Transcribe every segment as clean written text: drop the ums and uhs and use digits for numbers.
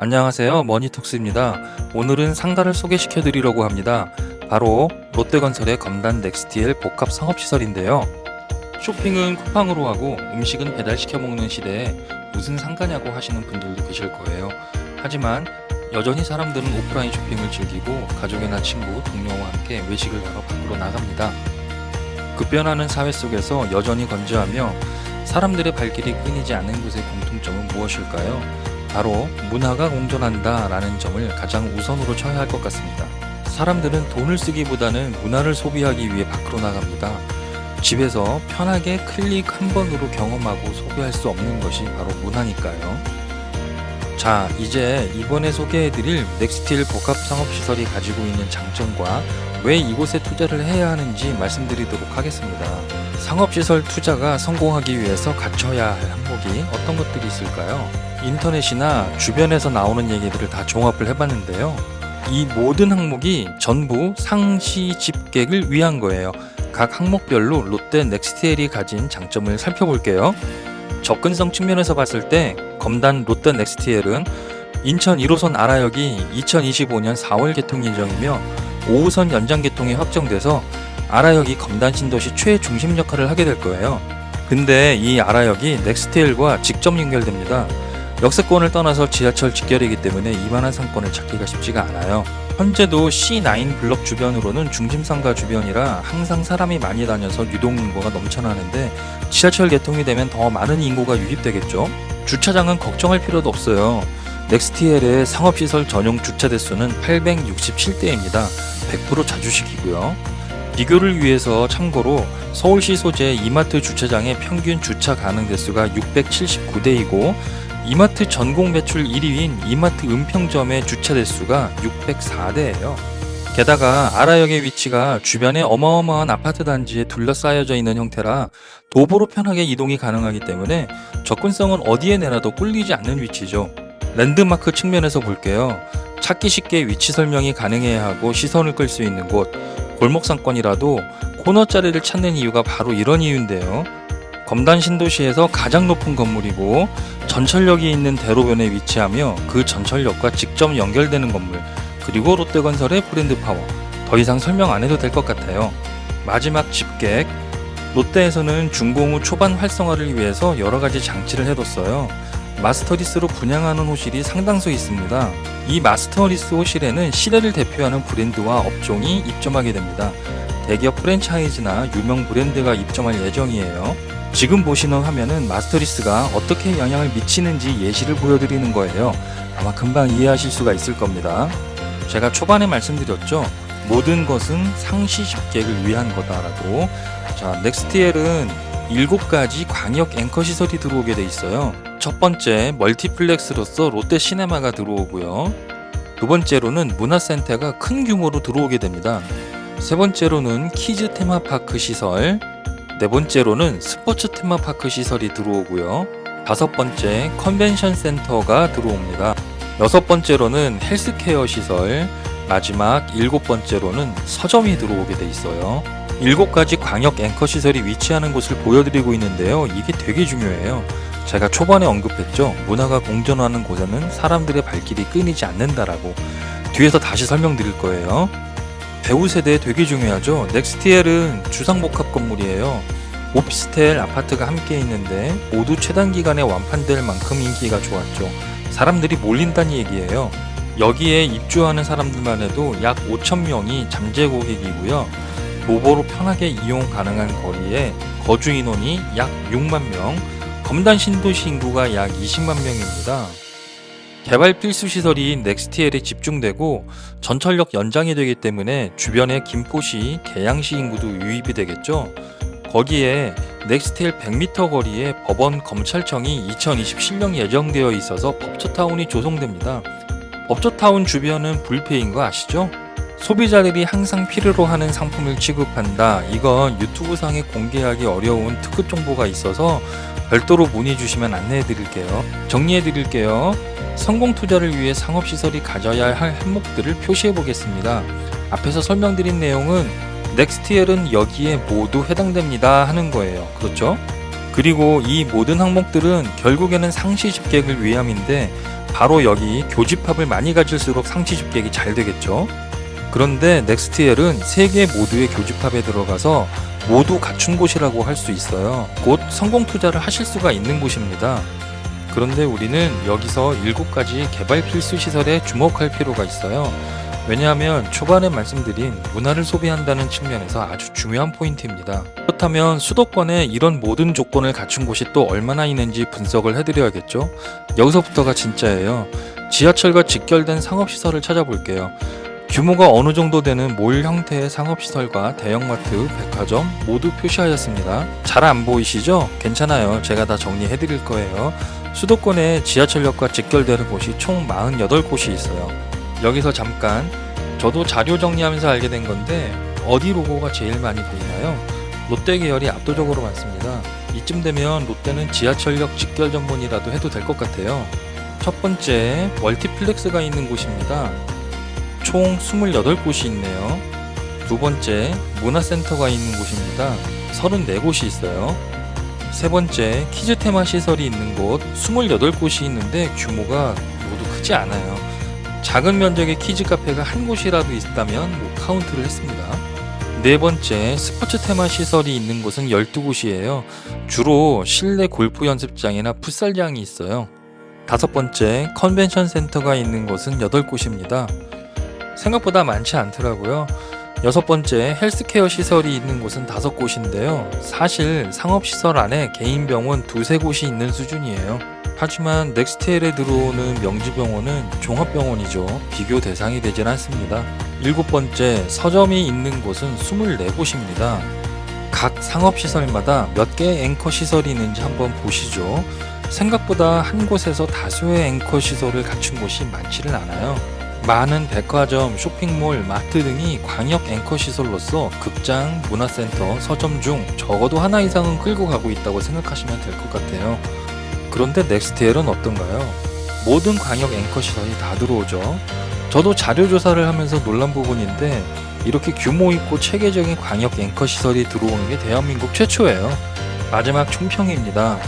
안녕하세요. 머니톡스입니다. 오늘은 상가를 소개시켜 드리려고 합니다. 바로 롯데건설의 검단 넥스티엘 복합 상업시설인데요. 쇼핑은 쿠팡으로 하고 음식은 배달시켜 먹는 시대에 무슨 상가냐고 하시는 분들도 계실 거예요. 하지만 여전히 사람들은 오프라인 쇼핑을 즐기고 가족이나 친구, 동료와 함께 외식을 하러 밖으로 나갑니다. 급변하는 사회 속에서 여전히 건재하며 사람들의 발길이 끊이지 않는 곳의 공통점은 무엇일까요? 바로 문화가 공존한다 라는 점을 가장 우선으로 쳐야 할 것 같습니다. 사람들은 돈을 쓰기보다는 문화를 소비하기 위해 밖으로 나갑니다. 집에서 편하게 클릭 한 번으로 경험하고 소비할 수 없는 것이 바로 문화니까요. 자, 이제 이번에 소개해드릴 넥스티엘 복합상업시설이 가지고 있는 장점과 왜 이곳에 투자를 해야 하는지 말씀드리도록 하겠습니다. 상업시설 투자가 성공하기 위해서 갖춰야 할 항목이 어떤 것들이 있을까요? 인터넷이나 주변에서 나오는 얘기들을 다 종합을 해봤는데요. 이 모든 항목이 전부 상시 집객을 위한 거예요. 각 항목별로 롯데 넥스티엘이 가진 장점을 살펴볼게요. 접근성 측면에서 봤을 때 검단 롯데 넥스티엘은 인천 1호선 아라역이 2025년 4월 개통 예정이며 5호선 연장 개통이 확정돼서 아라역이 검단 신도시 최중심 역할을 하게 될 거예요. 근데 이 아라역이 넥스티엘과 직접 연결됩니다. 역세권을 떠나서 지하철 직결이기 때문에 이만한 상권을 찾기가 쉽지가 않아요. 현재도 C9 블럭 주변으로는 중심상가 주변이라 항상 사람이 많이 다녀서 유동 인구가 넘쳐나는데 지하철 개통이 되면 더 많은 인구가 유입되겠죠. 주차장은 걱정할 필요도 없어요. 넥스티엘의 상업시설 전용 주차 대수는 867대입니다. 100% 자주식이고요. 비교를 위해서 참고로 서울시 소재 이마트 주차장의 평균 주차 가능 대수가 679대이고 이마트 전국 매출 1위인 이마트 은평점의 주차 대수가 604대예요. 게다가 아라역의 위치가 주변에 어마어마한 아파트 단지에 둘러싸여져 있는 형태라 도보로 편하게 이동이 가능하기 때문에 접근성은 어디에 내놔도 꿀리지 않는 위치죠. 랜드마크 측면에서 볼게요. 찾기 쉽게 위치 설명이 가능해야 하고 시선을 끌 수 있는 곳, 골목 상권이라도 코너 자리를 찾는 이유가 바로 이런 이유인데요. 검단 신도시에서 가장 높은 건물이고 전철역이 있는 대로변에 위치하며 그 전철역과 직접 연결되는 건물, 그리고 롯데건설의 브랜드 파워, 더 이상 설명 안 해도 될 것 같아요. 마지막 집객, 롯데에서는 준공후 초반 활성화를 위해서 여러가지 장치를 해뒀어요. 마스터리스로 분양하는 호실이 상당수 있습니다. 이 마스터리스 호실에는 시대를 대표하는 브랜드와 업종이 입점하게 됩니다. 대기업 프랜차이즈나 유명 브랜드가 입점할 예정이에요. 지금 보시는 화면은 마스터리스가 어떻게 영향을 미치는지 예시를 보여드리는 거예요. 아마 금방 이해하실 수가 있을 겁니다. 제가 초반에 말씀드렸죠. 모든 것은 상시 집객을 위한 거다라고. 자, 넥스티엘은 7가지 광역 앵커 시설이 들어오게 돼 있어요. 첫 번째, 멀티플렉스로서 롯데시네마가 들어오고요. 두 번째로는 문화센터가 큰 규모로 들어오게 됩니다. 세 번째로는 키즈 테마파크 시설, 네 번째로는 스포츠 테마파크 시설이 들어오고요. 다섯 번째, 컨벤션 센터가 들어옵니다. 여섯 번째로는 헬스케어 시설, 마지막 일곱 번째로는 서점이 들어오게 돼 있어요. 7가지 광역 앵커 시설이 위치하는 곳을 보여드리고 있는데요. 이게 되게 중요해요. 제가 초반에 언급했죠. 문화가 공존하는 곳에는 사람들의 발길이 끊이지 않는다라고. 뒤에서 다시 설명드릴 거예요. 배우 세대 되게 중요하죠. 넥스티엘은 주상복합 건물이에요. 오피스텔, 아파트가 함께 있는데 모두 최단 기간에 완판될 만큼 인기가 좋았죠. 사람들이 몰린다는 얘기예요. 여기에 입주하는 사람들만 해도 약 5,000명이 잠재 고객이고요. 도보로 편하게 이용 가능한 거리에 거주 인원이 약 6만 명, 검단 신도시 인구가 약 20만 명입니다. 개발 필수 시설이 넥스티엘에 집중되고 전철역 연장이 되기 때문에 주변에 김포시, 계양시 인구도 유입이 되겠죠. 거기에 넥스티엘 100m 거리에 법원, 검찰청이 2027년 예정되어 있어서 법조타운이 조성됩니다. 법조타운 주변은 불패인 거 아시죠? 소비자들이 항상 필요로 하는 상품을 취급한다. 이건 유튜브상에 공개하기 어려운 특급 정보가 있어서 별도로 문의 주시면 안내해 드릴게요. 정리해 드릴게요. 성공 투자를 위해 상업시설이 가져야 할 항목들을 표시해 보겠습니다. 앞에서 설명드린 내용은 넥스티엘은 여기에 모두 해당됩니다 하는 거예요. 그렇죠? 그리고 이 모든 항목들은 결국에는 상시 집객을 위함인데 바로 여기 교집합을 많이 가질수록 상시 집객이 잘 되겠죠. 그런데 넥스트엘은 3개 모두의 교집합에 들어가서 모두 갖춘 곳이라고 할 수 있어요. 곧 성공 투자를 하실 수가 있는 곳입니다. 그런데 우리는 여기서 7가지 개발 필수 시설에 주목할 필요가 있어요. 왜냐하면 초반에 말씀드린 문화를 소비한다는 측면에서 아주 중요한 포인트입니다. 그렇다면 수도권에 이런 모든 조건을 갖춘 곳이 또 얼마나 있는지 분석을 해드려야겠죠. 여기서부터가 진짜예요. 지하철과 직결된 상업시설을 찾아볼게요. 규모가 어느 정도 되는 몰 형태의 상업시설과 대형마트, 백화점 모두 표시하였습니다. 잘 안 보이시죠? 괜찮아요. 제가 다 정리해드릴 거예요. 수도권에 지하철역과 직결되는 곳이 총 48곳이 있어요. 여기서 잠깐, 저도 자료 정리하면서 알게 된 건데 어디 로고가 제일 많이 보이나요? 롯데 계열이 압도적으로 많습니다. 이쯤 되면 롯데는 지하철역 직결 전문이라도 해도 될 것 같아요. 첫 번째, 멀티플렉스가 있는 곳입니다. 총 28곳이 있네요. 두 번째, 문화센터가 있는 곳입니다. 34곳이 있어요. 세 번째, 키즈 테마 시설이 있는 곳 28곳이 있는데 규모가 모두 크지 않아요. 작은 면적의 키즈 카페가 한 곳이라도 있다면 카운트를 했습니다. 네 번째, 스포츠 테마 시설이 있는 곳은 12곳이에요. 주로 실내 골프 연습장이나 풋살장이 있어요. 다섯 번째, 컨벤션 센터가 있는 곳은 8곳입니다. 생각보다 많지 않더라고요. 여섯 번째, 헬스케어 시설이 있는 곳은 5곳인데요. 사실 상업시설 안에 개인 병원 2-3곳이 있는 수준이에요. 하지만 넥스트엘에 들어오는 명지병원은 종합병원이죠. 비교 대상이 되질 않습니다. 일곱 번째, 서점이 있는 곳은 24곳입니다. 각 상업시설마다 몇 개의 앵커 시설이 있는지 한번 보시죠. 생각보다 한 곳에서 다수의 앵커 시설을 갖춘 곳이 많지는 않아요. 많은 백화점, 쇼핑몰, 마트 등이 광역 앵커 시설로서 극장, 문화센터, 서점 중 적어도 하나 이상은 끌고 가고 있다고 생각하시면 될 것 같아요. 그런데 넥스트엘은 어떤가요? 모든 광역 앵커 시설이 다 들어오죠. 저도 자료 조사를 하면서 놀란 부분인데 이렇게 규모 있고 체계적인 광역 앵커 시설이 들어오는 게 대한민국 최초예요. 마지막 총평입니다.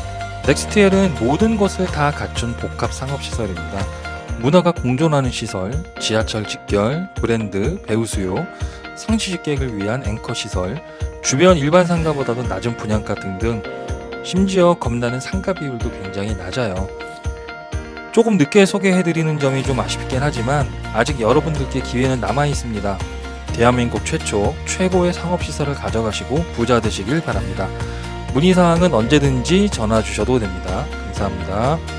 넥스트엘은 모든 것을 다 갖춘 복합 상업시설입니다. 문화가 공존하는 시설, 지하철 직결, 브랜드, 배우 수요, 상시 집객을 위한 앵커 시설, 주변 일반 상가보다도 낮은 분양가 등등, 심지어 겁나는 상가 비율도 굉장히 낮아요. 조금 늦게 소개해드리는 점이 좀 아쉽긴 하지만 아직 여러분들께 기회는 남아있습니다. 대한민국 최초, 최고의 상업시설을 가져가시고 부자 되시길 바랍니다. 문의사항은 언제든지 전화 주셔도 됩니다. 감사합니다.